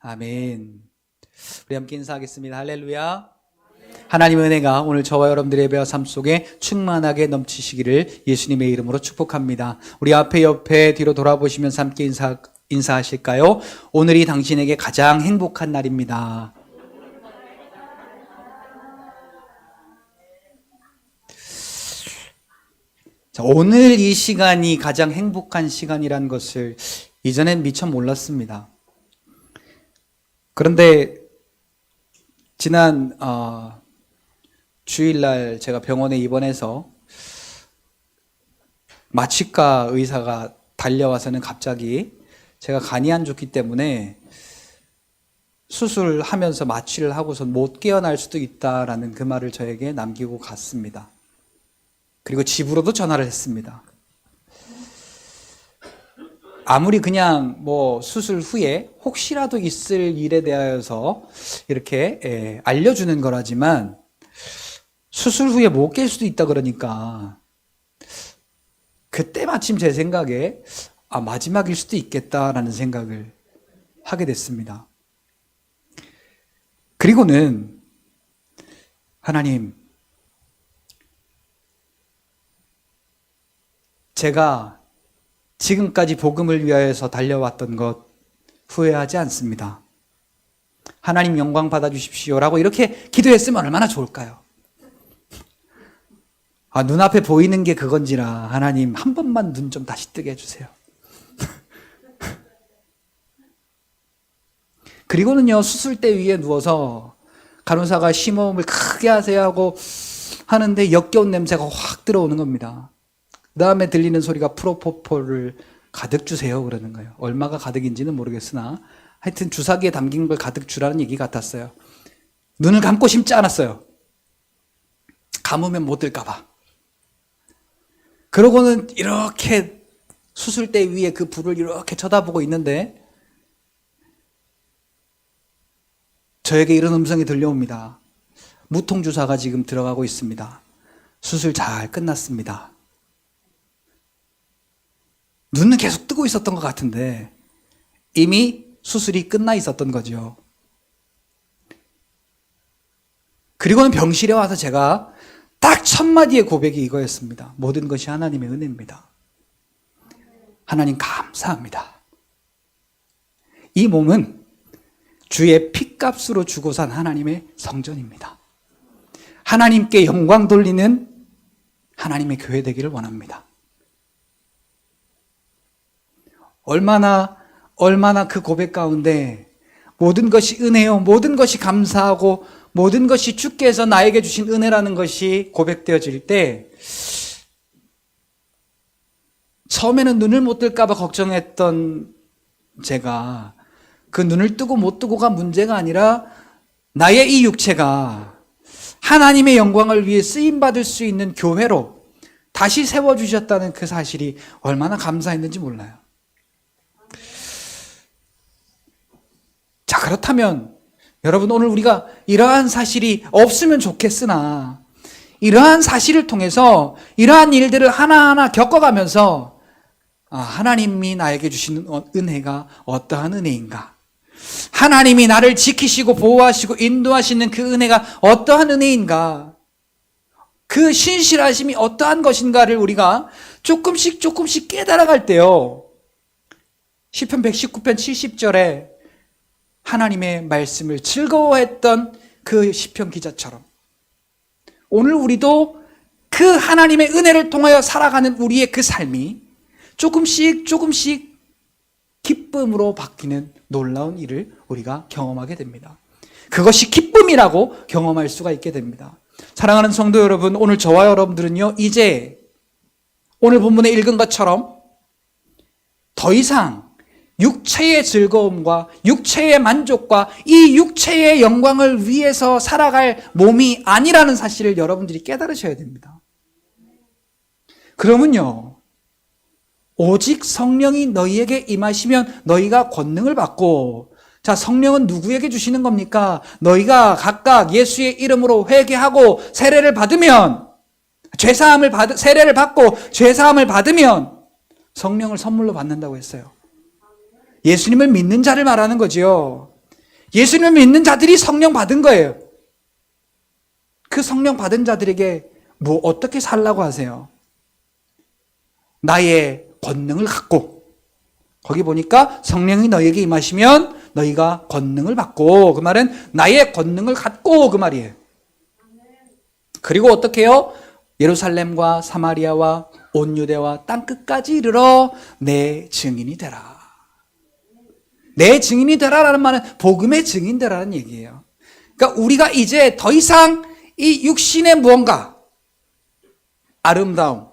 아멘. 우리 함께 인사하겠습니다. 할렐루야. 하나님의 은혜가 오늘 저와 여러분들의 예배와 삶 속에 충만하게 넘치시기를 예수님의 이름으로 축복합니다. 우리 앞에 옆에 뒤로 돌아보시면서 함께 인사하실까요? 오늘이 당신에게 가장 행복한 날입니다. 자, 오늘 이 시간이 가장 행복한 시간이란 것을 이전엔 미처 몰랐습니다. 그런데 지난 주일날 제가 병원에 입원해서 마취과 의사가 달려와서는 갑자기 제가 간이 안 좋기 때문에 수술하면서 마취를 하고서 못 깨어날 수도 있다라는 그 말을 저에게 남기고 갔습니다. 그리고 집으로도 전화를 했습니다. 아무리 그냥 수술 후에 혹시라도 있을 일에 대하여서 이렇게 알려주는 거라지만 수술 후에 못 깰 수도 있다 그러니까 그때 마침 제 생각에 마지막일 수도 있겠다라는 생각을 하게 됐습니다. 그리고는 하나님, 제가 지금까지 복음을 위하여서 달려왔던 것 후회하지 않습니다. 하나님 영광 받아주십시오라고 이렇게 기도했으면 얼마나 좋을까요? 눈앞에 보이는 게 그건지라 하나님 한 번만 눈 좀 다시 뜨게 해주세요. 그리고는요, 수술대 위에 누워서 간호사가 심호흡을 크게 하세요 하고 하는데 역겨운 냄새가 확 들어오는 겁니다. 그 다음에 들리는 소리가 프로포폴을 가득 주세요 그러는 거예요. 얼마가 가득인지는 모르겠으나 하여튼 주사기에 담긴 걸 가득 주라는 얘기 같았어요. 눈을 감고 싶지 않았어요. 감으면 못 들까 봐. 그러고는 이렇게 수술대 위에 그 불을 이렇게 쳐다보고 있는데 저에게 이런 음성이 들려옵니다. 무통주사가 지금 들어가고 있습니다. 수술 잘 끝났습니다. 눈은 계속 뜨고 있었던 것 같은데 이미 수술이 끝나 있었던 거죠. 그리고는 병실에 와서 제가 딱 첫 마디의 고백이 이거였습니다. 모든 것이 하나님의 은혜입니다. 하나님 감사합니다. 이 몸은 주의 피값으로 주고 산 하나님의 성전입니다. 하나님께 영광 돌리는 하나님의 교회 되기를 원합니다. 얼마나 그 고백 가운데 모든 것이 은혜요, 모든 것이 감사하고 모든 것이 주께서 나에게 주신 은혜라는 것이 고백되어질 때 처음에는 눈을 못 뜰까 봐 걱정했던 제가 그 눈을 뜨고 못 뜨고가 문제가 아니라 나의 이 육체가 하나님의 영광을 위해 쓰임받을 수 있는 교회로 다시 세워주셨다는 그 사실이 얼마나 감사했는지 몰라요. 자, 그렇다면 여러분, 오늘 우리가 이러한 사실이 없으면 좋겠으나 이러한 사실을 통해서 이러한 일들을 하나하나 겪어가면서 하나님이 나에게 주시는 은혜가 어떠한 은혜인가, 하나님이 나를 지키시고 보호하시고 인도하시는 그 은혜가 어떠한 은혜인가, 그 신실하심이 어떠한 것인가를 우리가 조금씩 깨달아갈 때요, 시편 119편 70절에 하나님의 말씀을 즐거워했던 그 시편 기자처럼 오늘 우리도 그 하나님의 은혜를 통하여 살아가는 우리의 그 삶이 조금씩 기쁨으로 바뀌는 놀라운 일을 우리가 경험하게 됩니다. 그것이 기쁨이라고 경험할 수가 있게 됩니다. 사랑하는 성도 여러분, 오늘 저와 여러분들은요, 이제 오늘 본문에 읽은 것처럼 더 이상 육체의 즐거움과 육체의 만족과 이 육체의 영광을 위해서 살아갈 몸이 아니라는 사실을 여러분들이 깨달으셔야 됩니다. 그러면요, 오직 성령이 너희에게 임하시면 너희가 권능을 받고, 자, 성령은 누구에게 주시는 겁니까? 너희가 각각 예수의 이름으로 회개하고 세례를 받으면, 세례를 받고 죄사함을 받으면 성령을 선물로 받는다고 했어요. 예수님을 믿는 자를 말하는 거지요. 예수님을 믿는 자들이 성령 받은 거예요. 그 성령 받은 자들에게 뭐 어떻게 살라고 하세요? 나의 권능을 갖고, 거기 보니까 성령이 너희에게 임하시면 너희가 권능을 받고, 그 말은 나의 권능을 갖고 그 말이에요. 그리고 어떻게 해요? 예루살렘과 사마리아와 온 유대와 땅끝까지 이르러 내 증인이 되라. 내 증인이 되라라는 말은 복음의 증인 되라는 얘기예요. 그러니까 우리가 이제 더 이상 이 육신의 무언가, 아름다움,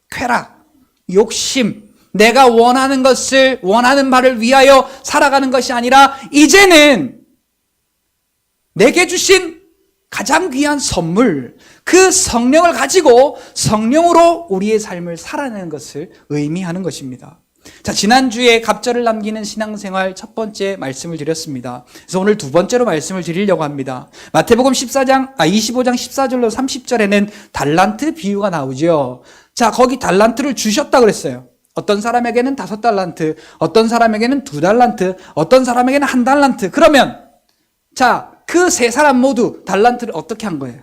쾌락, 욕심, 내가 원하는 것을, 원하는 바를 위하여 살아가는 것이 아니라 이제는 내게 주신 가장 귀한 선물, 그 성령을 가지고 성령으로 우리의 삶을 살아내는 것을 의미하는 것입니다. 자, 지난주에 갑절을 남기는 신앙생활 첫 번째 말씀을 드렸습니다. 그래서 오늘 두 번째로 말씀을 드리려고 합니다. 마태복음 25장 14절로 30절에는 달란트 비유가 나오죠. 자, 거기 달란트를 주셨다 그랬어요. 어떤 사람에게는 5달란트, 어떤 사람에게는 2달란트, 어떤 사람에게는 1달란트. 그러면 자, 그 세 사람 모두 달란트를 어떻게 한 거예요?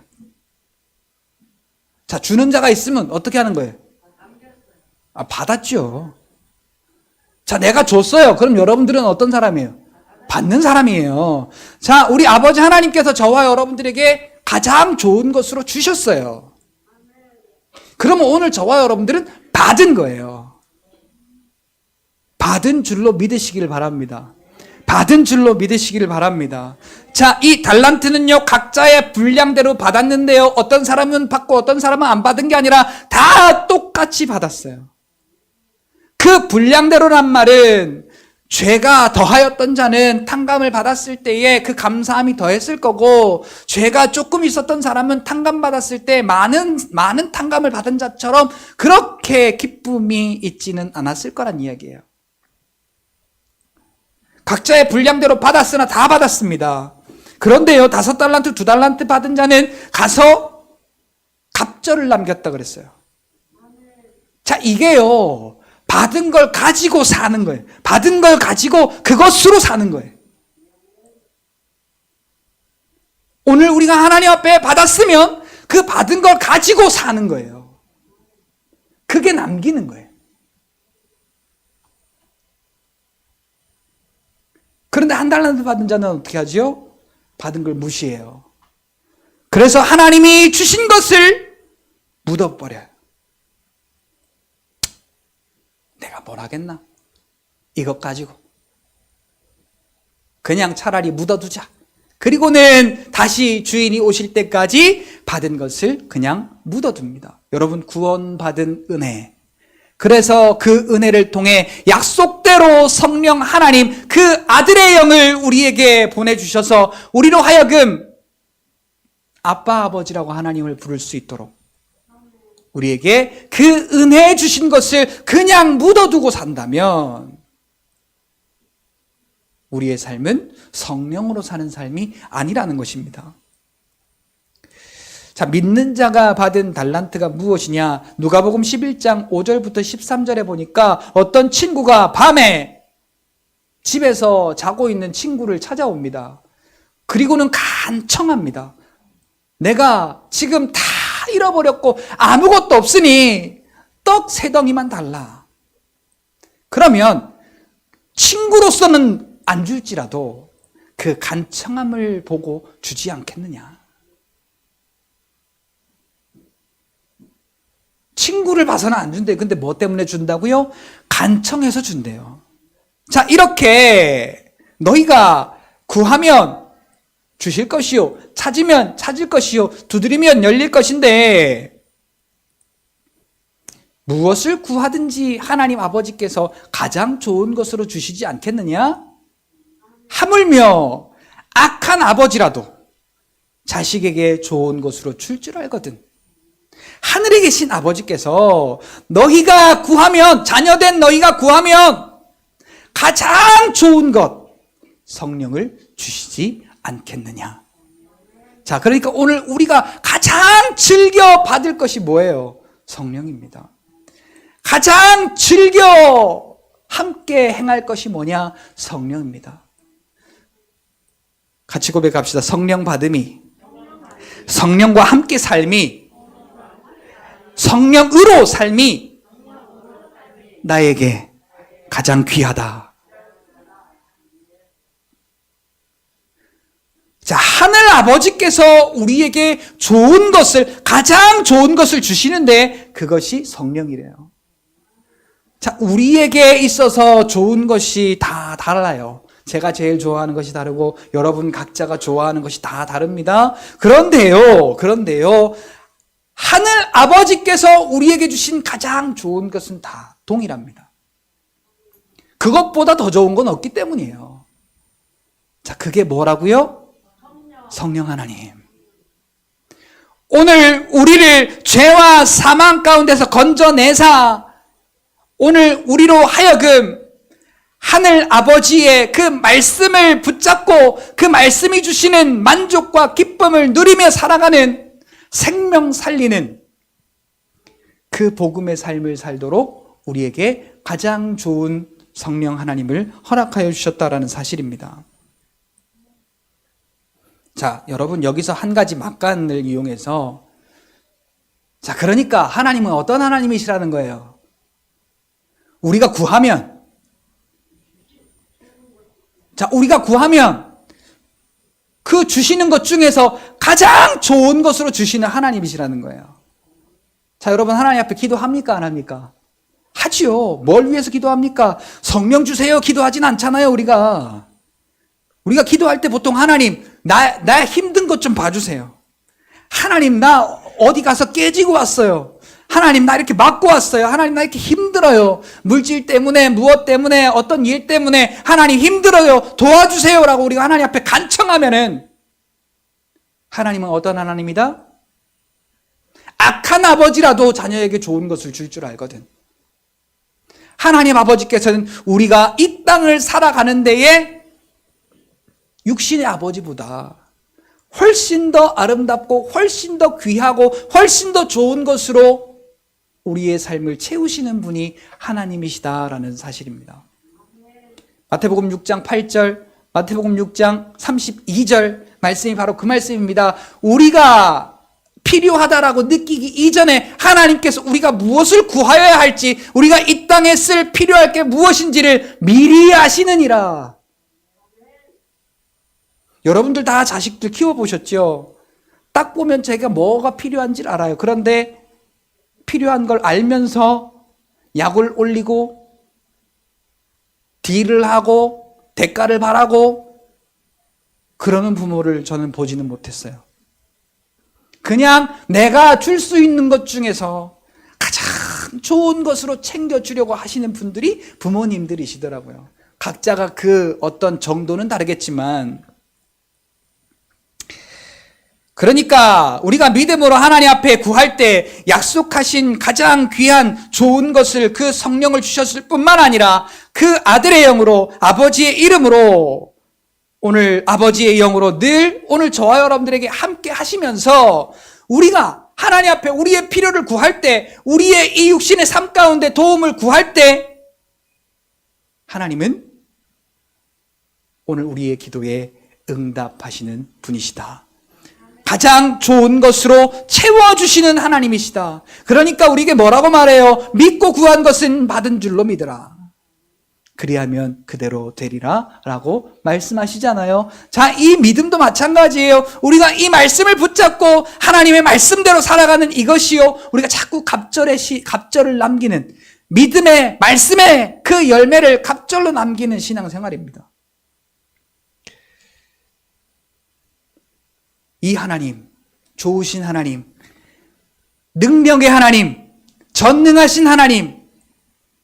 자, 주는 자가 있으면 어떻게 하는 거예요? 받았죠. 자, 내가 줬어요. 그럼 여러분들은 어떤 사람이에요? 받는 사람이에요. 자, 우리 아버지 하나님께서 저와 여러분들에게 가장 좋은 것으로 주셨어요. 그러면 오늘 저와 여러분들은 받은 거예요. 받은 줄로 믿으시기를 바랍니다. 받은 줄로 믿으시기를 바랍니다. 자, 이 달란트는요, 각자의 분량대로 받았는데요, 어떤 사람은 받고 어떤 사람은 안 받은 게 아니라 다 똑같이 받았어요. 그 분량대로란 말은 죄가 더하였던 자는 탕감을 받았을 때에 그 감사함이 더했을 거고, 죄가 조금 있었던 사람은 탕감 받았을 때 많은 탕감을 받은 자처럼 그렇게 기쁨이 있지는 않았을 거란 이야기예요. 각자의 분량대로 받았으나 다 받았습니다. 그런데요, 5달란트, 2달란트 받은 자는 가서 갑절을 남겼다 그랬어요. 자, 이게요, 받은 걸 가지고 사는 거예요. 받은 걸 가지고 그것으로 사는 거예요. 오늘 우리가 하나님 앞에 받았으면 그 받은 걸 가지고 사는 거예요. 그게 남기는 거예요. 그런데 1달란트 받은 자는 어떻게 하죠? 받은 걸 무시해요. 그래서 하나님이 주신 것을 묻어버려요. 내가 뭘 하겠나? 이것 가지고. 그냥 차라리 묻어두자. 그리고는 다시 주인이 오실 때까지 받은 것을 그냥 묻어둡니다. 여러분, 구원받은 은혜. 그래서 그 은혜를 통해 약속대로 성령 하나님, 그 아들의 영을 우리에게 보내주셔서 우리로 하여금 아빠, 아버지라고 하나님을 부를 수 있도록 우리에게 그 은혜 주신 것을 그냥 묻어두고 산다면 우리의 삶은 성령으로 사는 삶이 아니라는 것입니다. 자, 믿는 자가 받은 달란트가 무엇이냐? 누가복음 11장 5절부터 13절에 보니까 어떤 친구가 밤에 집에서 자고 있는 친구를 찾아옵니다. 그리고는 간청합니다. 내가 지금 다 잃어버렸고 아무것도 없으니 떡 3덩이만 달라. 그러면 친구로서는 안 줄지라도 그 간청함을 보고 주지 않겠느냐? 친구를 봐서는 안 준대요. 근데 뭐 때문에 준다고요? 간청해서 준대요. 자, 이렇게 너희가 구하면 주실 것이요, 찾으면 찾을 것이요, 두드리면 열릴 것인데 무엇을 구하든지 하나님 아버지께서 가장 좋은 것으로 주시지 않겠느냐? 하물며 악한 아버지라도 자식에게 좋은 것으로 줄 줄 알거든. 하늘에 계신 아버지께서 너희가 구하면, 자녀된 너희가 구하면 가장 좋은 것, 성령을 주시지 않겠느냐. 자, 그러니까 오늘 우리가 가장 즐겨 받을 것이 뭐예요? 성령입니다. 가장 즐겨 함께 행할 것이 뭐냐? 성령입니다. 같이 고백합시다. 성령 받음이, 성령과 함께 삶이, 성령으로 삶이 나에게 가장 귀하다. 자, 하늘 아버지께서 우리에게 좋은 것을, 가장 좋은 것을 주시는데 그것이 성령이래요. 자, 우리에게 있어서 좋은 것이 다 달라요. 제가 제일 좋아하는 것이 다르고 여러분 각자가 좋아하는 것이 다 다릅니다. 그런데요, 하늘 아버지께서 우리에게 주신 가장 좋은 것은 다 동일합니다. 그것보다 더 좋은 건 없기 때문이에요. 자, 그게 뭐라고요? 성령 하나님. 오늘 우리를 죄와 사망 가운데서 건져내사 오늘 우리로 하여금 하늘 아버지의 그 말씀을 붙잡고 그 말씀이 주시는 만족과 기쁨을 누리며 살아가는 생명 살리는 그 복음의 삶을 살도록 우리에게 가장 좋은 성령 하나님을 허락하여 주셨다라는 사실입니다. 자, 여러분 여기서 한 가지 막간을 이용해서 자, 그러니까 하나님은 어떤 하나님이시라는 거예요? 우리가 구하면 그 주시는 것 중에서 가장 좋은 것으로 주시는 하나님이시라는 거예요. 자, 여러분 하나님 앞에 기도합니까? 안 합니까? 하지요. 뭘 위해서 기도합니까? 성령 주세요 기도하진 않잖아요. 우리가 기도할 때 보통 하나님 나 힘든 것 좀 봐주세요. 하나님 나 어디 가서 깨지고 왔어요. 하나님 나 이렇게 맞고 왔어요. 하나님 나 이렇게 힘들어요. 물질 때문에 무엇 때문에 어떤 일 때문에 하나님 힘들어요. 도와주세요 라고 우리가 하나님 앞에 간청하면은 하나님은 어떤 하나님이다? 악한 아버지라도 자녀에게 좋은 것을 줄 줄 알거든. 하나님 아버지께서는 우리가 이 땅을 살아가는 데에 육신의 아버지보다 훨씬 더 아름답고 훨씬 더 귀하고 훨씬 더 좋은 것으로 우리의 삶을 채우시는 분이 하나님이시다라는 사실입니다. 마태복음 6장 8절, 마태복음 6장 32절 말씀이 바로 그 말씀입니다. 우리가 필요하다라고 느끼기 이전에 하나님께서 우리가 무엇을 구하여야 할지, 우리가 이 땅에 쓸 필요할 게 무엇인지를 미리 아시느니라. 여러분들 다 자식들 키워보셨죠? 딱 보면 제가 뭐가 필요한지를 알아요. 그런데 필요한 걸 알면서 약을 올리고 딜을 하고 대가를 바라고 그러는 부모를 저는 보지는 못했어요. 그냥 내가 줄 수 있는 것 중에서 가장 좋은 것으로 챙겨주려고 하시는 분들이 부모님들이시더라고요. 각자가 그 어떤 정도는 다르겠지만, 그러니까 우리가 믿음으로 하나님 앞에 구할 때 약속하신 가장 귀한 좋은 것을, 그 성령을 주셨을 뿐만 아니라 그 아들의 영으로, 아버지의 이름으로, 오늘 아버지의 영으로 늘 오늘 저와 여러분들에게 함께 하시면서 우리가 하나님 앞에 우리의 필요를 구할 때, 우리의 이 육신의 삶 가운데 도움을 구할 때 하나님은 오늘 우리의 기도에 응답하시는 분이시다. 가장 좋은 것으로 채워주시는 하나님이시다. 그러니까 우리에게 뭐라고 말해요? 믿고 구한 것은 받은 줄로 믿으라. 그리하면 그대로 되리라 라고 말씀하시잖아요. 자, 이 믿음도 마찬가지예요. 우리가 이 말씀을 붙잡고 하나님의 말씀대로 살아가는 이것이요, 우리가 자꾸 갑절을 남기는, 믿음의 말씀의 그 열매를 갑절로 남기는 신앙생활입니다. 이 하나님, 좋으신 하나님, 능력의 하나님, 전능하신 하나님,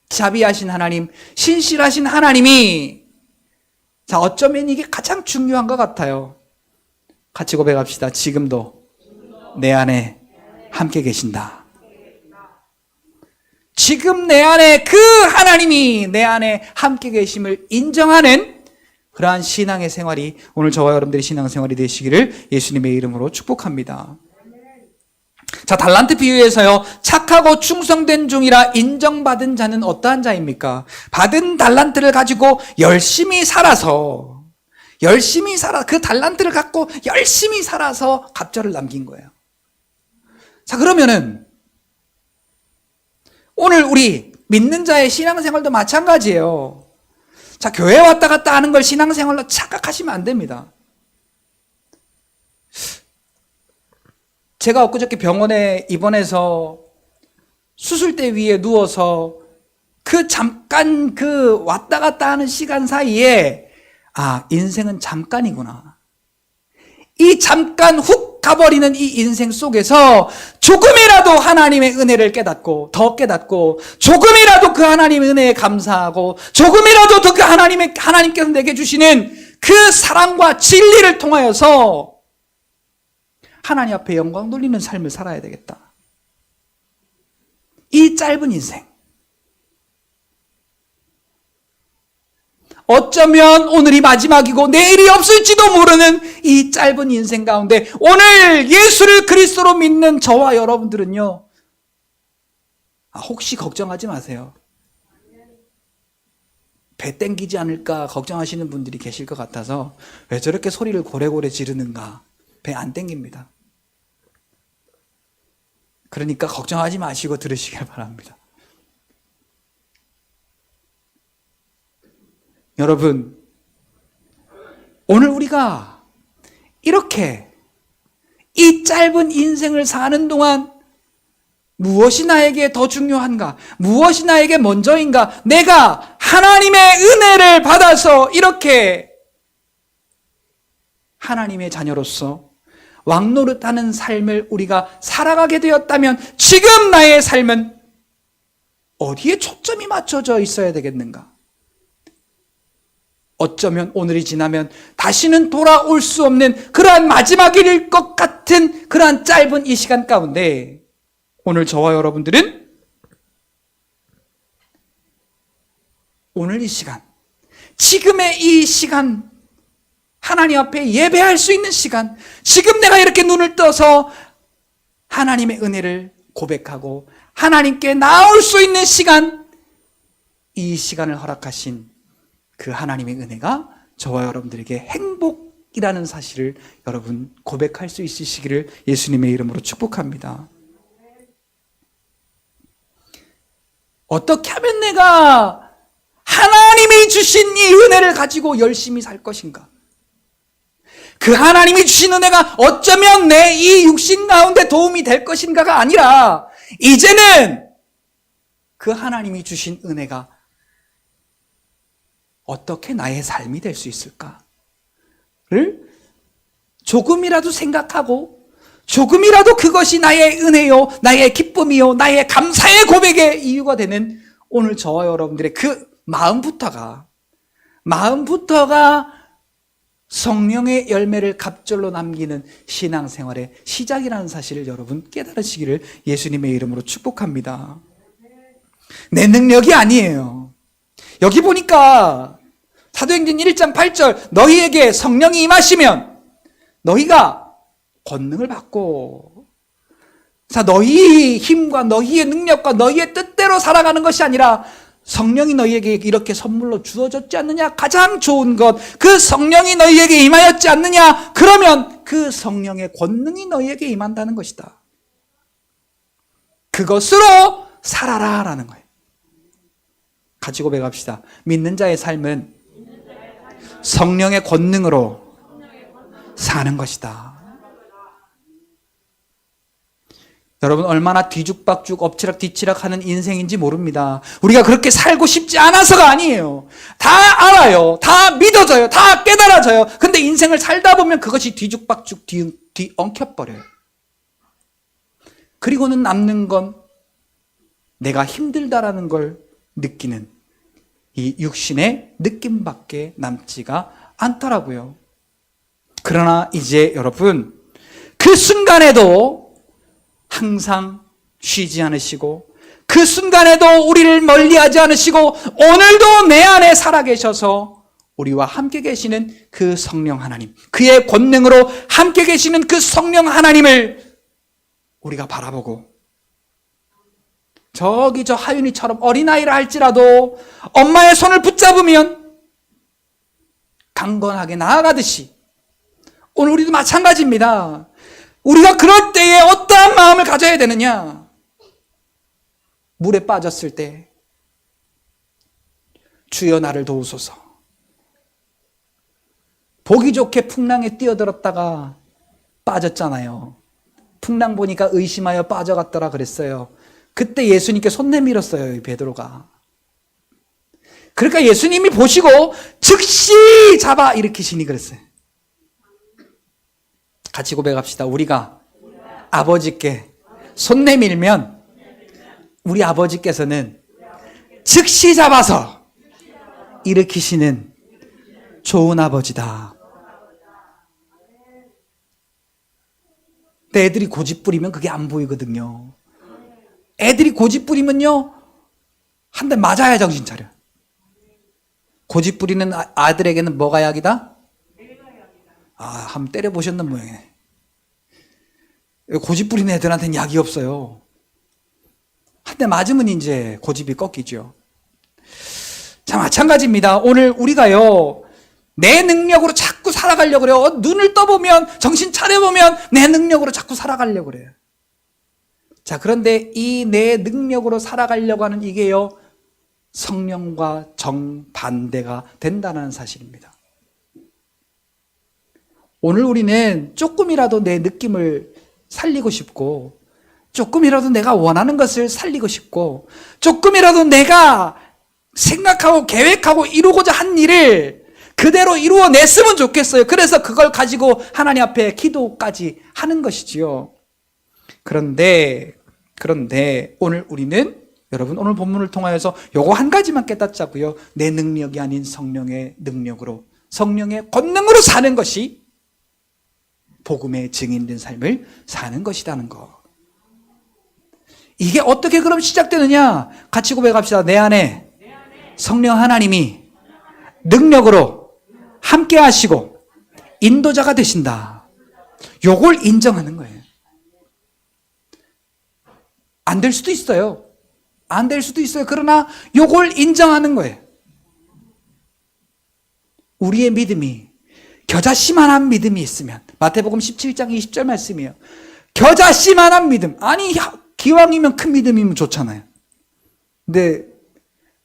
자비하신 하나님, 신실하신 하나님이, 자, 어쩌면 이게 가장 중요한 것 같아요. 같이 고백합시다. 지금도 내 안에 함께 계신다. 지금 내 안에 그 하나님이 내 안에 함께 계심을 인정하는 그러한 신앙의 생활이 오늘 저와 여러분들의 신앙생활이 되시기를 예수님의 이름으로 축복합니다. 자, 달란트 비유에서요, 착하고 충성된 종이라 인정받은 자는 어떠한 자입니까? 받은 달란트를 가지고 열심히 살아서 열심히 그 달란트를 갖고 열심히 살아서 갑절을 남긴 거예요. 자, 그러면은 오늘 우리 믿는 자의 신앙생활도 마찬가지예요. 자, 교회 왔다 갔다 하는 걸 신앙생활로 착각하시면 안 됩니다. 제가 엊그저께 병원에 입원해서 수술대 위에 누워서 잠깐 왔다 갔다 하는 시간 사이에 인생은 잠깐이구나. 이 잠깐 훅 가버리는 이 인생 속에서 조금이라도 하나님의 은혜를 깨닫고 더 깨닫고 조금이라도 그 하나님의 은혜에 감사하고 조금이라도 더 그 하나님께서 내게 주시는 그 사랑과 진리를 통하여서 하나님 앞에 영광 돌리는 삶을 살아야 되겠다. 이 짧은 인생. 어쩌면 오늘이 마지막이고 내일이 없을지도 모르는 이 짧은 인생 가운데 오늘 예수를 그리스도로 믿는 저와 여러분들은요, 혹시 걱정하지 마세요. 배 땡기지 않을까 걱정하시는 분들이 계실 것 같아서 왜 저렇게 소리를 고래고래 지르는가. 배 안 땡깁니다. 그러니까 걱정하지 마시고 들으시길 바랍니다. 여러분, 오늘 우리가 이렇게 이 짧은 인생을 사는 동안 무엇이 나에게 더 중요한가? 무엇이 나에게 먼저인가? 내가 하나님의 은혜를 받아서 이렇게 하나님의 자녀로서 왕노릇하는 삶을 우리가 살아가게 되었다면 지금 나의 삶은 어디에 초점이 맞춰져 있어야 되겠는가? 어쩌면 오늘이 지나면 다시는 돌아올 수 없는 그러한 마지막일 것 같은 그러한 짧은 이 시간 가운데 오늘 저와 여러분들은 오늘 이 시간, 지금의 이 시간, 하나님 앞에 예배할 수 있는 시간, 지금 내가 이렇게 눈을 떠서 하나님의 은혜를 고백하고 하나님께 나올 수 있는 시간, 이 시간을 허락하신 그 하나님의 은혜가 저와 여러분들에게 행복이라는 사실을 여러분 고백할 수 있으시기를 예수님의 이름으로 축복합니다. 어떻게 하면 내가 하나님이 주신 이 은혜를 가지고 열심히 살 것인가? 그 하나님이 주신 은혜가 어쩌면 내 이 육신 가운데 도움이 될 것인가가 아니라 이제는 그 하나님이 주신 은혜가 어떻게 나의 삶이 될 수 있을까를 조금이라도 생각하고 조금이라도 그것이 나의 은혜요, 나의 기쁨이요, 나의 감사의 고백의 이유가 되는 오늘 저와 여러분들의 그 마음부터가 성령의 열매를 갑절로 남기는 신앙생활의 시작이라는 사실을 여러분 깨달으시기를 예수님의 이름으로 축복합니다. 내 능력이 아니에요. 여기 보니까 사도행전 1장 8절 너희에게 성령이 임하시면 너희가 권능을 받고, 자, 너희 힘과 너희의 능력과 너희의 뜻대로 살아가는 것이 아니라 성령이 너희에게 이렇게 선물로 주어졌지 않느냐? 가장 좋은 것, 그 성령이 너희에게 임하였지 않느냐? 그러면 그 성령의 권능이 너희에게 임한다는 것이다. 그것으로 살아라 라는 거예요. 같이 고백합시다. 믿는 자의 삶은 성령의 권능으로 사는 것이다. 여러분, 얼마나 뒤죽박죽 엎치락뒤치락 하는 인생인지 모릅니다. 우리가 그렇게 살고 싶지 않아서가 아니에요. 다 알아요. 다 믿어져요. 다 깨달아져요. 근데 인생을 살다 보면 그것이 뒤죽박죽 뒤엉켜버려요. 그리고는 남는 건 내가 힘들다라는 걸 느끼는 이 육신의 느낌밖에 남지가 않더라고요. 그러나 이제 여러분, 그 순간에도 항상 쉬지 않으시고 그 순간에도 우리를 멀리하지 않으시고 오늘도 내 안에 살아계셔서 우리와 함께 계시는 그 성령 하나님, 그의 권능으로 함께 계시는 그 성령 하나님을 우리가 바라보고, 저기 저 하윤이처럼 어린아이라 할지라도 엄마의 손을 붙잡으면 강건하게 나아가듯이 오늘 우리도 마찬가지입니다. 우리가 그럴 때에 어떠한 마음을 가져야 되느냐? 물에 빠졌을 때 주여 나를 도우소서. 보기 좋게 풍랑에 뛰어들었다가 빠졌잖아요. 풍랑 보니까 의심하여 빠져갔더라 그랬어요. 그때 예수님께 손 내밀었어요, 이 베드로가. 그러니까 예수님이 보시고 즉시 잡아 일으키시니 그랬어요. 같이 고백합시다. 우리가 아버지께 손 내밀면 우리 아버지께서는 즉시 잡아서 일으키시는 좋은 아버지다. 근데 애들이 고집 부리면 그게 안 보이거든요. 애들이 고집 부리면요, 한 대 맞아야 정신 차려. 고집 부리는 아들에게는 뭐가 약이다? 한번 때려보셨는 모양이네. 고집 부리는 애들한테는 약이 없어요. 한 대 맞으면 이제 고집이 꺾이죠. 자, 마찬가지입니다. 오늘 우리가요, 내 능력으로 자꾸 살아가려고 그래요. 눈을 떠보면, 정신 차려보면 내 능력으로 자꾸 살아가려고 그래요. 자, 그런데 이 내 능력으로 살아가려고 하는 이게요, 성령과 정반대가 된다는 사실입니다. 오늘 우리는 조금이라도 내 느낌을 살리고 싶고, 조금이라도 내가 원하는 것을 살리고 싶고, 조금이라도 내가 생각하고 계획하고 이루고자 한 일을 그대로 이루어냈으면 좋겠어요. 그래서 그걸 가지고 하나님 앞에 기도까지 하는 것이지요. 그런데 오늘 우리는, 여러분, 오늘 본문을 통하여서 요거 한 가지만 깨닫자고요. 내 능력이 아닌 성령의 능력으로, 성령의 권능으로 사는 것이 복음의 증인된 삶을 사는 것이라는 거. 이게 어떻게 그럼 시작되느냐? 같이 고백합시다. 내 안에 성령 하나님이 능력으로 함께 하시고 인도자가 되신다. 요걸 인정하는 거예요. 안 될 수도 있어요. 안 될 수도 있어요. 그러나 요걸 인정하는 거예요. 우리의 믿음이 겨자씨만한 믿음이 있으면, 마태복음 17장 20절 말씀이에요. 겨자씨만한 믿음. 아니, 기왕이면 큰 믿음이면 좋잖아요. 근데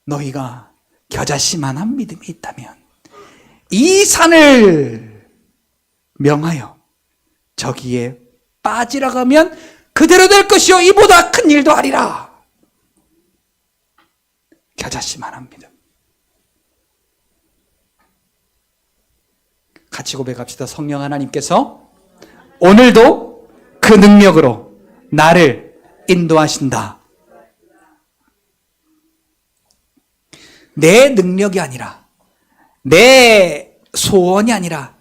너희가 겨자씨만한 믿음이 있다면 이 산을 명하여 저기에 빠지라고 하면 그대로 될 것이요 이보다 큰 일도 하리라. 겨자씨만한 믿음. 같이 고백합시다. 성령 하나님께서 오늘도 그 능력으로 나를 인도하신다. 내 능력이 아니라, 내 소원이 아니라,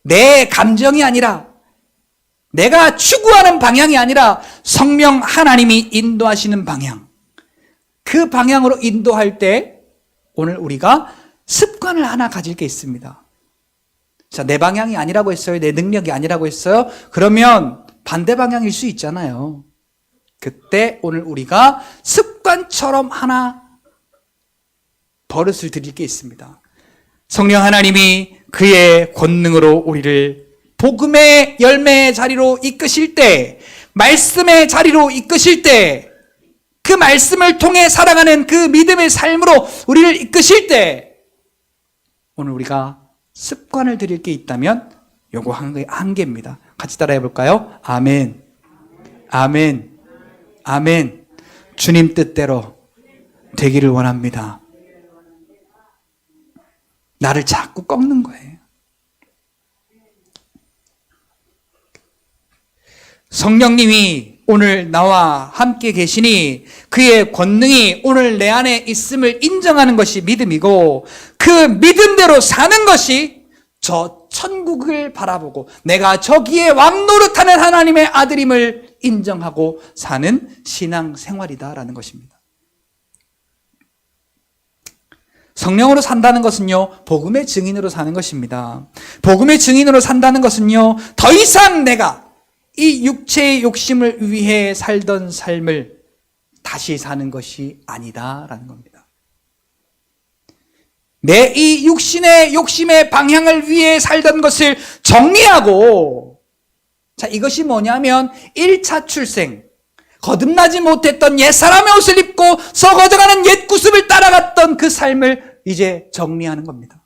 내 감정이 아니라, 내가 추구하는 방향이 아니라 성령 하나님이 인도하시는 방향, 그 방향으로 인도할 때 오늘 우리가 습관을 하나 가질 게 있습니다. 자, 내 방향이 아니라고 했어요. 내 능력이 아니라고 했어요. 그러면 반대 방향일 수 있잖아요. 그때 오늘 우리가 습관처럼 하나 버릇을 드릴 게 있습니다. 성령 하나님이 그의 권능으로 우리를 복음의 열매의 자리로 이끄실 때, 말씀의 자리로 이끄실 때, 그 말씀을 통해 살아가는 그 믿음의 삶으로 우리를 이끄실 때, 오늘 우리가 습관을 들일 게 있다면 요거 한 개입니다. 같이 따라해 볼까요? 아멘, 아멘, 아멘. 주님 뜻대로 되기를 원합니다. 나를 자꾸 꺾는 거예요. 성령님이 오늘 나와 함께 계시니 그의 권능이 오늘 내 안에 있음을 인정하는 것이 믿음이고, 그 믿음대로 사는 것이 저 천국을 바라보고 내가 저기에 왕노릇하는 하나님의 아들임을 인정하고 사는 신앙 생활이다라는 것입니다. 성령으로 산다는 것은요, 복음의 증인으로 사는 것입니다. 복음의 증인으로 산다는 것은요, 더 이상 내가 이 육체의 욕심을 위해 살던 삶을 다시 사는 것이 아니다라는 겁니다. 내 이 육신의 욕심의 방향을 위해 살던 것을 정리하고, 자, 이것이 뭐냐면 1차 출생, 거듭나지 못했던 옛사람의 옷을 입고 썩어져가는 옛 구습을 따라갔던 그 삶을 이제 정리하는 겁니다.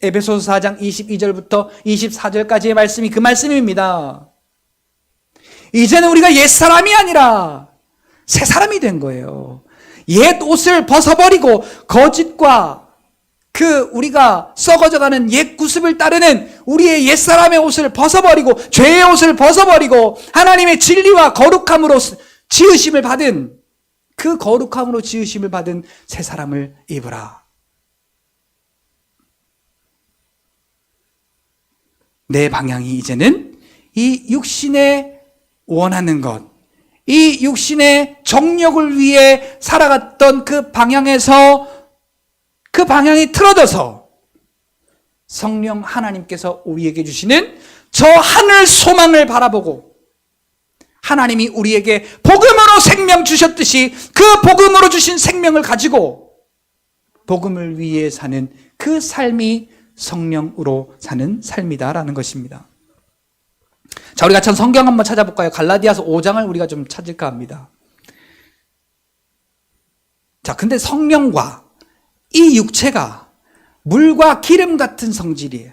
에베소서 4장 22절부터 24절까지의 말씀이 그 말씀입니다. 이제는 우리가 옛사람이 아니라 새사람이 된 거예요. 옛 옷을 벗어버리고 거짓과 우리가 썩어져가는 옛 구습을 따르는 우리의 옛사람의 옷을 벗어버리고 죄의 옷을 벗어버리고 하나님의 진리와 거룩함으로 지으심을 받은, 그 거룩함으로 지으심을 받은 새 사람을 입으라. 내 방향이 이제는 이 육신에 원하는 것, 이 육신의 정욕을 위해 살아갔던 그 방향에서, 그 방향이 틀어져서 성령 하나님께서 우리에게 주시는 저 하늘 소망을 바라보고, 하나님이 우리에게 복음으로 생명 주셨듯이 그 복음으로 주신 생명을 가지고 복음을 위해 사는 그 삶이 성령으로 사는 삶이다라는 것입니다. 자, 우리 같이 성경 한번 찾아볼까요? 갈라디아서 5장을 우리가 좀 찾을까 합니다. 자, 근데 성령과 이 육체가 물과 기름 같은 성질이에요.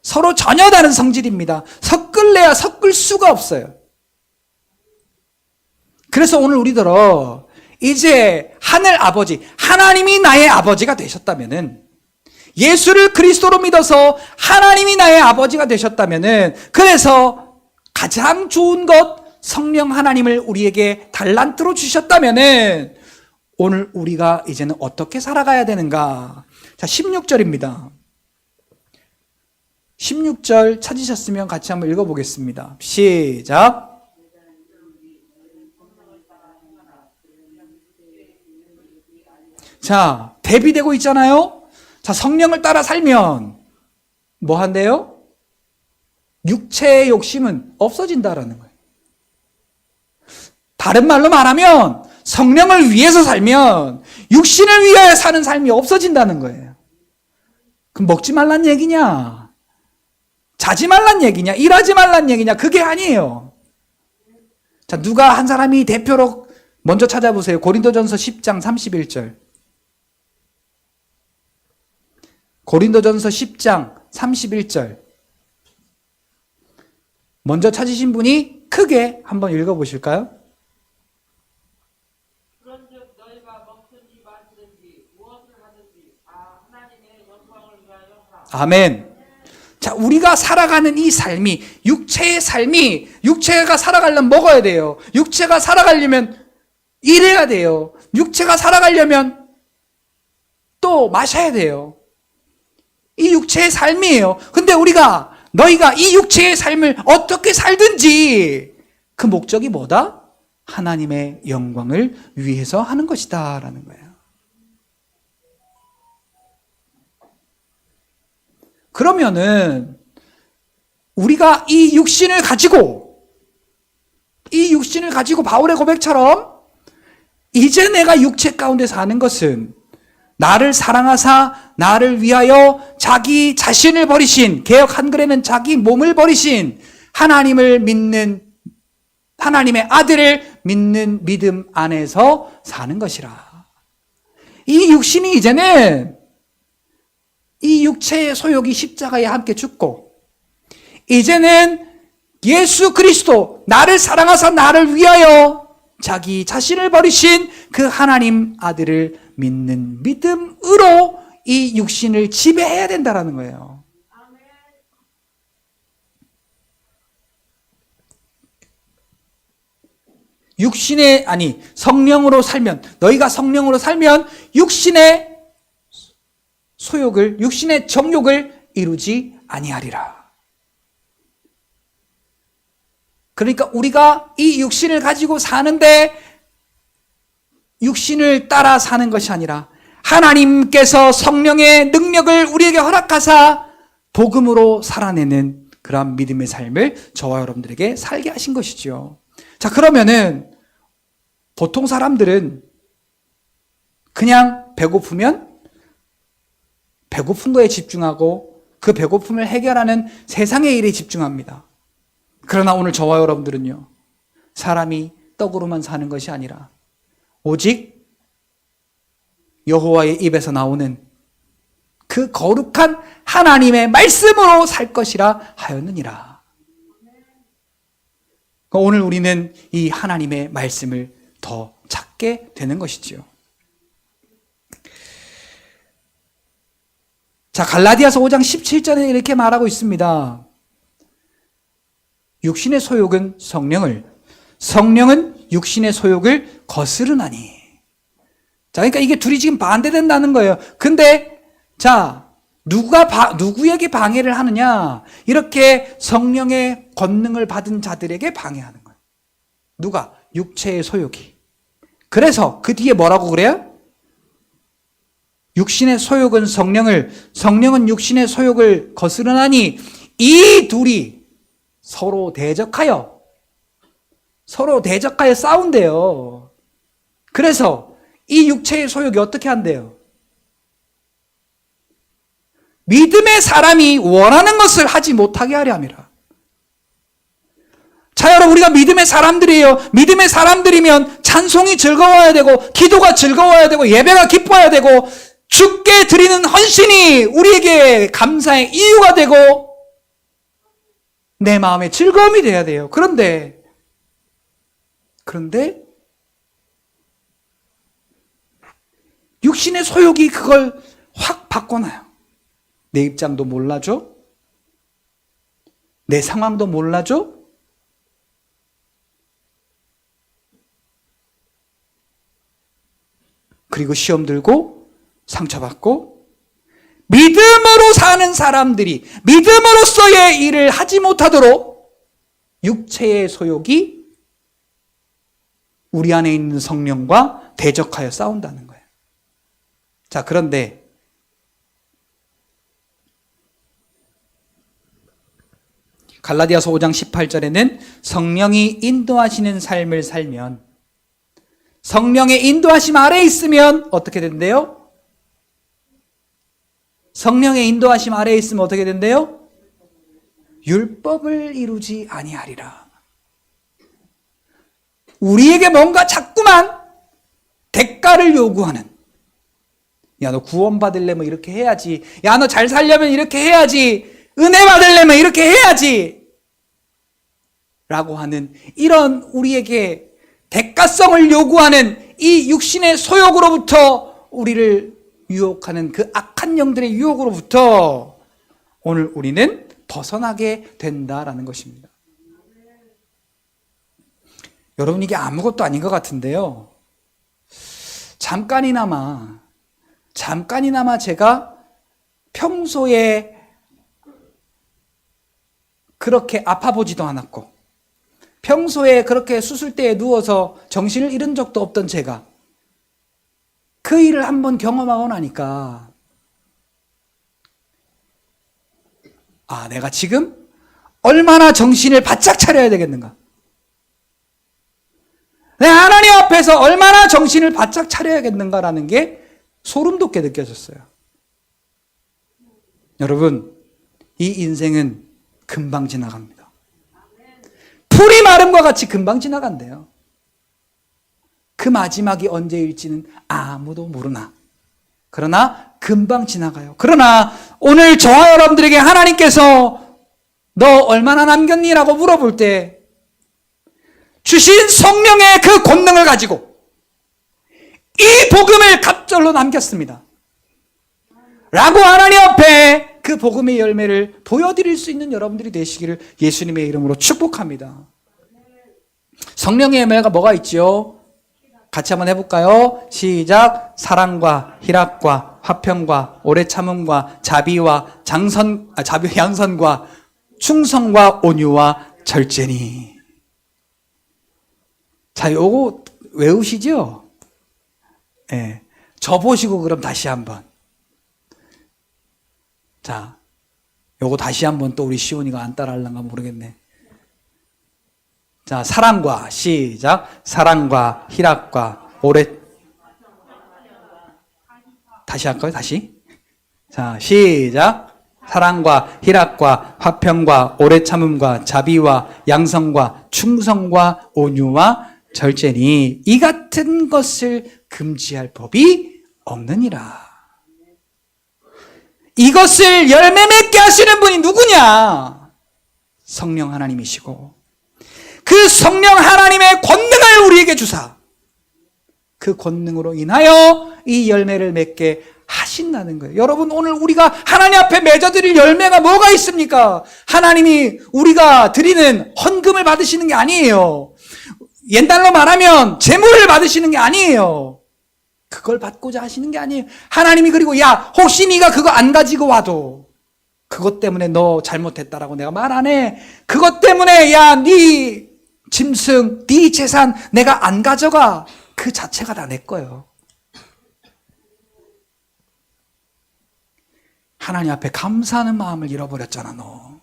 서로 전혀 다른 성질입니다. 섞을래야 섞을 수가 없어요. 그래서 오늘 우리들어 이제 하늘 아버지, 하나님이 나의 아버지가 되셨다면은, 예수를 그리스도로 믿어서 하나님이 나의 아버지가 되셨다면은, 그래서 가장 좋은 것 성령 하나님을 우리에게 달란트로 주셨다면은 오늘 우리가 이제는 어떻게 살아가야 되는가? 자, 16절입니다. 16절 찾으셨으면 같이 한번 읽어보겠습니다. 시작. 자, 대비되고 있잖아요. 자, 성령을 따라 살면 뭐 한대요? 육체의 욕심은 없어진다라는 거예요. 다른 말로 말하면 성령을 위해서 살면 육신을 위하여 사는 삶이 없어진다는 거예요. 그럼 먹지 말란 얘기냐? 자지 말란 얘기냐? 일하지 말란 얘기냐? 그게 아니에요. 자, 누가 한 사람이 대표로 먼저 찾아보세요. 고린도전서 10장 31절. 고린도전서 10장 31절. 먼저 찾으신 분이 크게 한번 읽어보실까요? 그런즉 너희가 먹든지 마시든지 무엇을 하든지 다 하나님의 영광을 위하여 하라. 아멘. 자, 우리가 살아가는 이 삶이, 육체의 삶이, 육체가 살아가려면 먹어야 돼요. 육체가 살아가려면 일해야 돼요. 육체가 살아가려면 또 마셔야 돼요. 이 육체의 삶이에요. 근데 너희가 이 육체의 삶을 어떻게 살든지 그 목적이 뭐다? 하나님의 영광을 위해서 하는 것이다 라는 거예요. 그러면은 우리가 이 육신을 가지고 바울의 고백처럼 이제 내가 육체 가운데 사는 것은 나를 사랑하사 나를 위하여 자기 자신을 버리신, 개역 한글에는 자기 몸을 버리신 하나님을 믿는, 하나님의 아들을 믿는 믿음 안에서 사는 것이라. 이 육신이 이제는, 이 육체의 소욕이 십자가에 함께 죽고 이제는 예수 그리스도, 나를 사랑하사 나를 위하여 자기 자신을 버리신 그 하나님 아들을 믿는 믿음으로 이 육신을 지배해야 된다는 거예요. 성령으로 살면, 너희가 성령으로 살면 육신의 소욕을, 육신의 정욕을 이루지 아니하리라. 그러니까 우리가 이 육신을 가지고 사는데 육신을 따라 사는 것이 아니라 하나님께서 성령의 능력을 우리에게 허락하사 복음으로 살아내는 그러한 믿음의 삶을 저와 여러분들에게 살게 하신 것이죠. 자, 그러면은 보통 사람들은 그냥 배고프면 배고픈 거에 집중하고 그 배고픔을 해결하는 세상의 일에 집중합니다. 그러나 오늘 저와 여러분들은요, 사람이 떡으로만 사는 것이 아니라 오직 여호와의 입에서 나오는 그 거룩한 하나님의 말씀으로 살 것이라 하였느니라. 오늘 우리는 이 하나님의 말씀을 더 찾게 되는 것이지요. 자, 갈라디아서 5장 17절에 이렇게 말하고 있습니다. 육신의 소욕은 성령을, 성령은 육신의 소욕을 거스르나니. 자, 그러니까 이게 둘이 지금 반대된다는 거예요. 근데 자, 누구에게 방해를 하느냐? 이렇게 성령의 권능을 받은 자들에게 방해하는 거예요. 누가? 육체의 소욕이. 그래서 그 뒤에 뭐라고 그래요? 육신의 소욕은 성령을, 성령은 육신의 소욕을 거스르나니 이 둘이 서로 대적하여 싸운대요. 그래서 이 육체의 소욕이 어떻게 한대요? 믿음의 사람이 원하는 것을 하지 못하게 하려 함이라. 자, 여러분, 우리가 믿음의 사람들이에요. 믿음의 사람들이면 찬송이 즐거워야 되고, 기도가 즐거워야 되고, 예배가 기뻐야 되고, 주께 드리는 헌신이 우리에게 감사의 이유가 되고, 내 마음의 즐거움이 돼야 돼요. 그런데 육신의 소욕이 그걸 확 바꿔놔요. 내 입장도 몰라줘? 내 상황도 몰라줘? 그리고 시험 들고 상처받고 믿음으로 사는 사람들이 믿음으로서의 일을 하지 못하도록 육체의 소욕이 우리 안에 있는 성령과 대적하여 싸운다는 거예요. 자, 그런데 갈라디아서 5장 18절에는 성령이 인도하시는 삶을 살면, 성령의 인도하심 아래에 있으면 어떻게 된대요? 성령의 인도하심 아래에 있으면 어떻게 된대요? 율법을 이루지 아니하리라. 우리에게 뭔가 자꾸만 대가를 요구하는, 야, 너 구원 받으려면 이렇게 해야지, 야, 너 잘 살려면 이렇게 해야지, 은혜 받으려면 이렇게 해야지 라고 하는 이런 우리에게 대가성을 요구하는 이 육신의 소욕으로부터 우리를 유혹하는 그 악한 영들의 유혹으로부터 오늘 우리는 벗어나게 된다라는 것입니다. 여러분, 이게 아무것도 아닌 것 같은데요, 잠깐이나마 제가 평소에 그렇게 아파 보지도 않았고 평소에 그렇게 수술대에 누워서 정신을 잃은 적도 없던 제가 그 일을 한번 경험하고 나니까, 아, 내가 지금 얼마나 정신을 바짝 차려야 되겠는가, 내 하나님 앞에서 얼마나 정신을 바짝 차려야겠는가라는 게 소름 돋게 느껴졌어요. 여러분, 이 인생은 금방 지나갑니다. 풀이 마름과 같이 금방 지나간대요. 그 마지막이 언제일지는 아무도 모르나, 그러나 금방 지나가요. 그러나 오늘 저와 여러분들에게 하나님께서 너 얼마나 남겼니? 라고 물어볼 때 주신 성령의 그 권능을 가지고 이 복음을 갑절로 남겼습니다 라고 하나님 앞에 그 복음의 열매를 보여드릴 수 있는 여러분들이 되시기를 예수님의 이름으로 축복합니다. 성령의 열매가 뭐가 있지요? 같이 한번 해볼까요? 시작. 사랑과 희락과 화평과 오래 참음과 자비와 양선과 충성과 온유와 절제니. 자, 요거 외우시죠? 예. 저 보시고 그럼 다시 한번. 자, 요거 다시 한번 또 우리 시온이가 안 따라하려나 모르겠네. 자, 사랑과, 시작. 사랑과 희락과 오래. 다시 할까요? 다시. 자, 시작. 사랑과 희락과 화평과 오래 참음과 자비와 양성과 충성과 온유와 절제니 이 같은 것을 금지할 법이 없느니라. 이것을 열매 맺게 하시는 분이 누구냐? 성령 하나님이시고 그 성령 하나님의 권능을 우리에게 주사 그 권능으로 인하여 이 열매를 맺게 하신다는 거예요. 여러분, 오늘 우리가 하나님 앞에 맺어드릴 열매가 뭐가 있습니까? 하나님이 우리가 드리는 헌금을 받으시는 게 아니에요. 옛날로 말하면 재물을 받으시는 게 아니에요. 그걸 받고자 하시는 게 아니에요. 하나님이 그리고 야, 혹시 네가 그거 안 가지고 와도 그것 때문에 너 잘못했다라고 내가 말 안 해. 그것 때문에 야, 네 짐승, 네 재산 내가 안 가져가. 그 자체가 다 내 거예요. 하나님 앞에 감사하는 마음을 잃어버렸잖아, 너.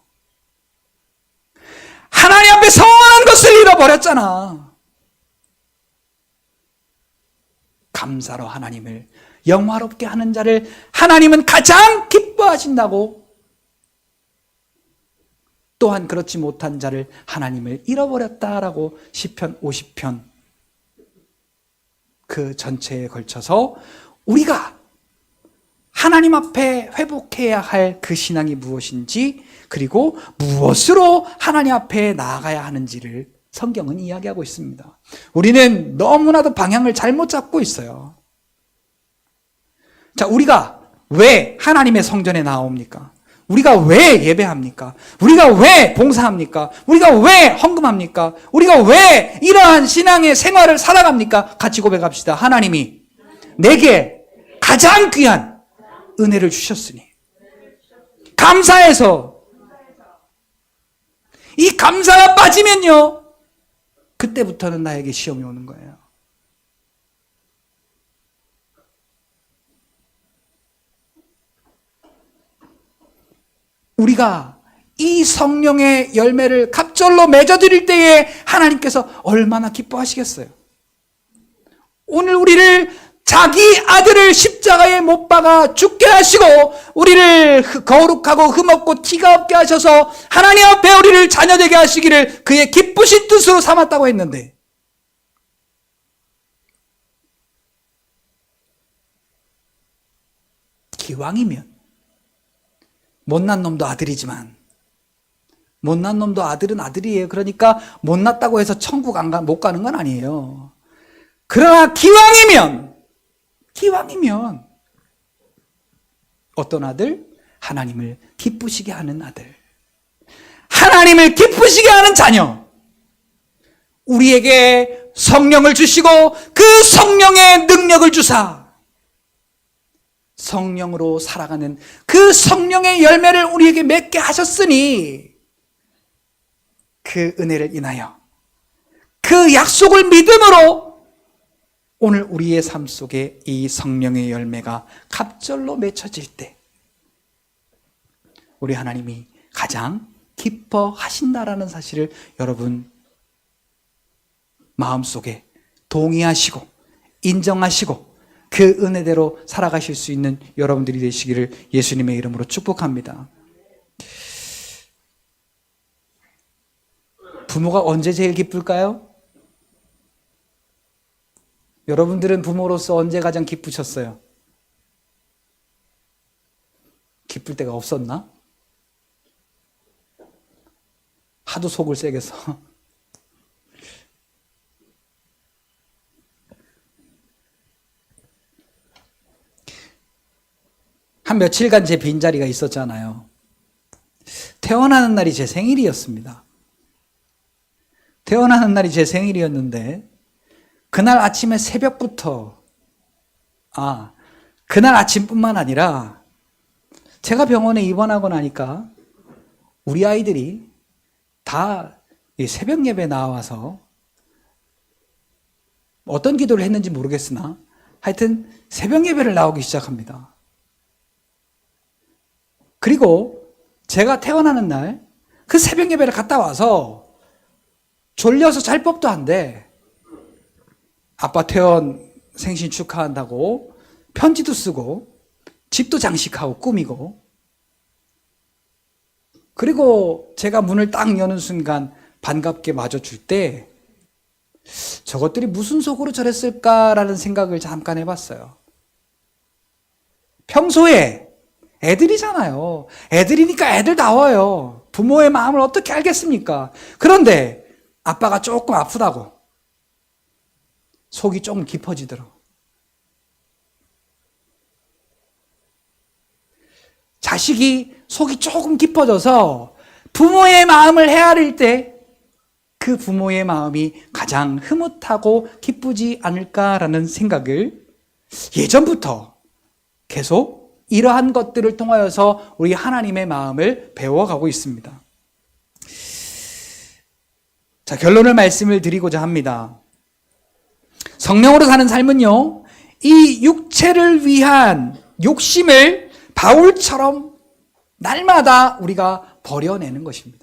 하나님 앞에 성원한 것을 잃어버렸잖아. 감사로 하나님을 영화롭게 하는 자를 하나님은 가장 기뻐하신다고. 또한 그렇지 못한 자를 하나님을 잃어버렸다라고 시편 50편 그 전체에 걸쳐서 우리가 하나님 앞에 회복해야 할 그 신앙이 무엇인지, 그리고 무엇으로 하나님 앞에 나아가야 하는지를 성경은 이야기하고 있습니다. 우리는 너무나도 방향을 잘못 잡고 있어요. 자, 우리가 왜 하나님의 성전에 나옵니까? 우리가 왜 예배합니까? 우리가 왜 봉사합니까? 우리가 왜 헌금합니까? 우리가 왜 이러한 신앙의 생활을 살아갑니까? 같이 고백합시다. 하나님이 내게 가장 귀한 은혜를 주셨으니 감사해서, 이 감사가 빠지면요 그때부터는 나에게 시험이 오는 거예요. 우리가 이 성령의 열매를 갑절로 맺어드릴 때에 하나님께서 얼마나 기뻐하시겠어요. 오늘 우리를 자기 아들을 십자가에 못 박아 죽게 하시고 우리를 거룩하고 흠없고 티가 없게 하셔서 하나님 앞에 우리를 자녀되게 하시기를 그의 기쁘신 뜻으로 삼았다고 했는데, 기왕이면 못난 놈도 아들이지만, 못난 놈도 아들은 아들이에요. 그러니까 못났다고 해서 천국 못 가는 건 아니에요. 그러나 기왕이면 어떤 아들? 하나님을 기쁘시게 하는 아들, 하나님을 기쁘시게 하는 자녀, 우리에게 성령을 주시고 그 성령의 능력을 주사 성령으로 살아가는 그 성령의 열매를 우리에게 맺게 하셨으니, 그 은혜를 인하여 그 약속을 믿음으로 오늘 우리의 삶 속에 이 성령의 열매가 갑절로 맺혀질 때 우리 하나님이 가장 기뻐하신다라는 사실을 여러분 마음속에 동의하시고 인정하시고 그 은혜대로 살아가실 수 있는 여러분들이 되시기를 예수님의 이름으로 축복합니다. 부모가 언제 제일 기쁠까요? 여러분들은 부모로서 언제 가장 기쁘셨어요? 기쁠 때가 없었나? 하도 속을 세게 서. 한 며칠간 제 빈자리가 있었잖아요. 태어나는 날이 제 생일이었습니다. 태어나는 날이 제 생일이었는데 그날 아침에 새벽부터, 그날 아침뿐만 아니라 제가 병원에 입원하고 나니까 우리 아이들이 다 새벽 예배 나와서 어떤 기도를 했는지 모르겠으나 하여튼 새벽 예배를 나오기 시작합니다. 그리고 제가 태어나는 날 그 새벽 예배를 갔다 와서 졸려서 잘 법도 안 돼. 아빠 태원 생신 축하한다고 편지도 쓰고 집도 장식하고 꾸미고, 그리고 제가 문을 딱 여는 순간 반갑게 맞아줄 때 저것들이 무슨 속으로 저랬을까라는 생각을 잠깐 해봤어요. 평소에 애들이잖아요. 애들이니까 애들다워요. 부모의 마음을 어떻게 알겠습니까? 그런데 아빠가 조금 아프다고 속이 조금 깊어지더라고. 자식이 속이 조금 깊어져서 부모의 마음을 헤아릴 때 그 부모의 마음이 가장 흐뭇하고 기쁘지 않을까라는 생각을 예전부터 계속 이러한 것들을 통하여서 우리 하나님의 마음을 배워가고 있습니다. 자, 결론을 말씀을 드리고자 합니다. 성령으로 사는 삶은요, 이 육체를 위한 욕심을 바울처럼 날마다 우리가 버려내는 것입니다.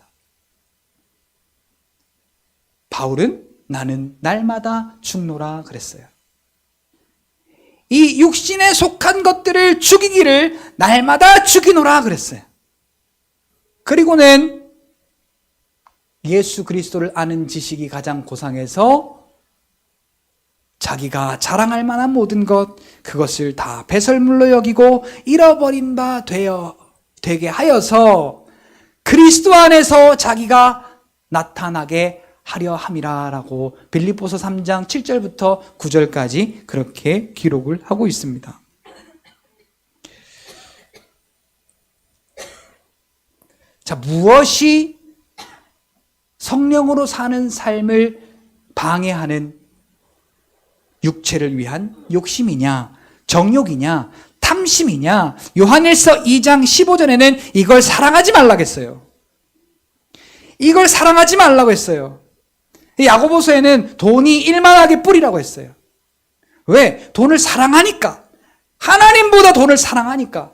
바울은 나는 날마다 죽노라 그랬어요. 이 육신에 속한 것들을 죽이기를 날마다 죽이노라 그랬어요. 그리고는 예수 그리스도를 아는 지식이 가장 고상해서 자기가 자랑할 만한 모든 것, 그것을 다 배설물로 여기고 잃어버린 바 되게 하여서 그리스도 안에서 자기가 나타나게 하려 함이라라고 빌립보서 3장 7절부터 9절까지 그렇게 기록을 하고 있습니다. 자, 무엇이 성령으로 사는 삶을 방해하는 육체를 위한 욕심이냐, 정욕이냐, 탐심이냐? 요한일서 2장 15절에는 이걸 사랑하지 말라고 했어요. 이걸 사랑하지 말라고 했어요. 야고보서에는 돈이 일만하게 뿌리라고 했어요. 왜? 돈을 사랑하니까. 하나님보다 돈을 사랑하니까.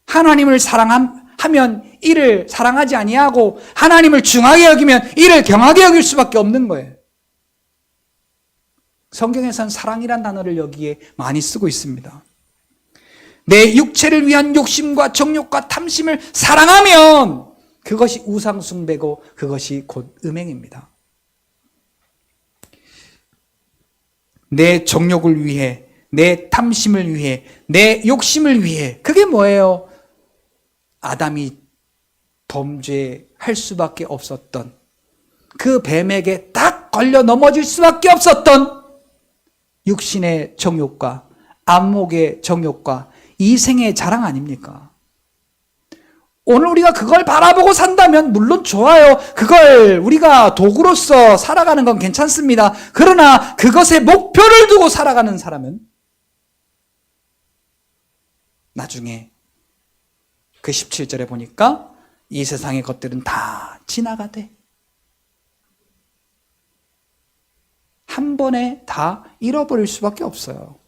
하나님을 사랑하면 이를 사랑하지 아니하고 하나님을 중하게 여기면 이를 경하게 여길 수밖에 없는 거예요. 성경에서는 사랑이란 단어를 여기에 많이 쓰고 있습니다. 내 육체를 위한 욕심과 정욕과 탐심을 사랑하면 그것이 우상숭배고 그것이 곧 음행입니다. 내 정욕을 위해, 내 탐심을 위해, 내 욕심을 위해, 그게 뭐예요? 아담이 범죄할 수밖에 없었던, 그 뱀에게 딱 걸려 넘어질 수밖에 없었던 육신의 정욕과 안목의 정욕과 이생의 자랑 아닙니까? 오늘 우리가 그걸 바라보고 산다면 물론 좋아요. 그걸 우리가 도구로서 살아가는 건 괜찮습니다. 그러나 그것에 목표를 두고 살아가는 사람은 나중에 그 17절에 보니까 이 세상의 것들은 다 지나가되 한 번에 다 잃어버릴 수밖에 없어요.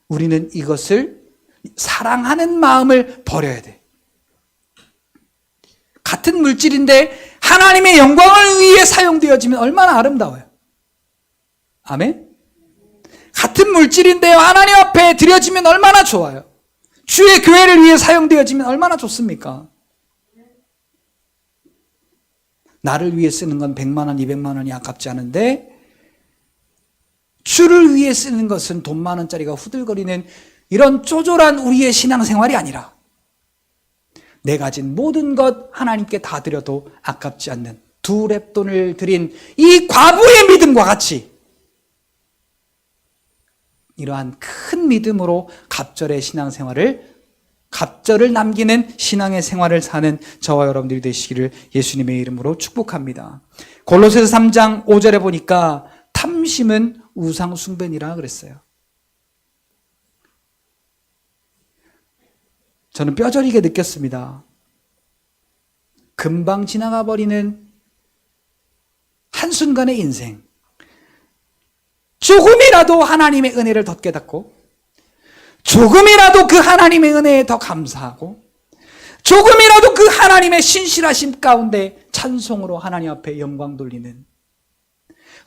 우리는 이것을 사랑하는 마음을 버려야 돼. 같은 물질인데 하나님의 영광을 위해 사용되어지면 얼마나 아름다워요. 아멘? 같은 물질인데요, 하나님 앞에 드려지면 얼마나 좋아요. 주의 교회를 위해 사용되어지면 얼마나 좋습니까? 나를 위해 쓰는 건 100만 원, 200만 원이 아깝지 않은데 주를 위해 쓰는 것은 돈 많은 짜리가 후들거리는 이런 쪼졸한 우리의 신앙생활이 아니라 내 가진 모든 것 하나님께 다 드려도 아깝지 않는 두 렙돈을 드린 이 과부의 믿음과 같이 이러한 큰 믿음으로 갑절을 남기는 신앙의 생활을 사는 저와 여러분들이 되시기를 예수님의 이름으로 축복합니다. 골로새서 3장 5절에 보니까 탐심은 우상 숭배니라 그랬어요. 저는 뼈저리게 느꼈습니다. 금방 지나가 버리는 한순간의 인생. 조금이라도 하나님의 은혜를 더 깨닫고 조금이라도 그 하나님의 은혜에 더 감사하고 조금이라도 그 하나님의 신실하심 가운데 찬송으로 하나님 앞에 영광 돌리는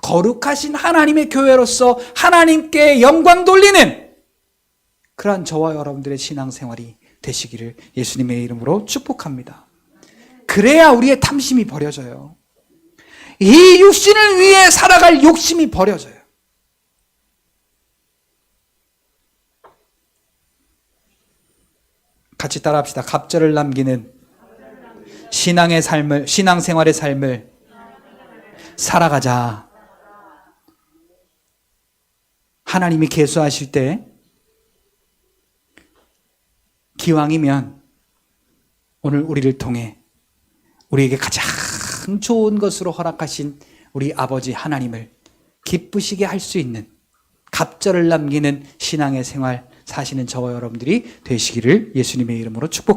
거룩하신 하나님의 교회로서 하나님께 영광 돌리는 그러한 저와 여러분들의 신앙생활이 되시기를 예수님의 이름으로 축복합니다. 그래야 우리의 탐심이 버려져요. 이 육신을 위해 살아갈 욕심이 버려져요. 같이 따라합시다. 갑절을 남기는 신앙생활의 삶을 살아가자. 하나님이 계수하실 때 기왕이면 오늘 우리를 통해 우리에게 가장 좋은 것으로 허락하신 우리 아버지 하나님을 기쁘시게 할 수 있는 갑절을 남기는 신앙의 생활 사시는 저와 여러분들이 되시기를 예수님의 이름으로 축복합니다.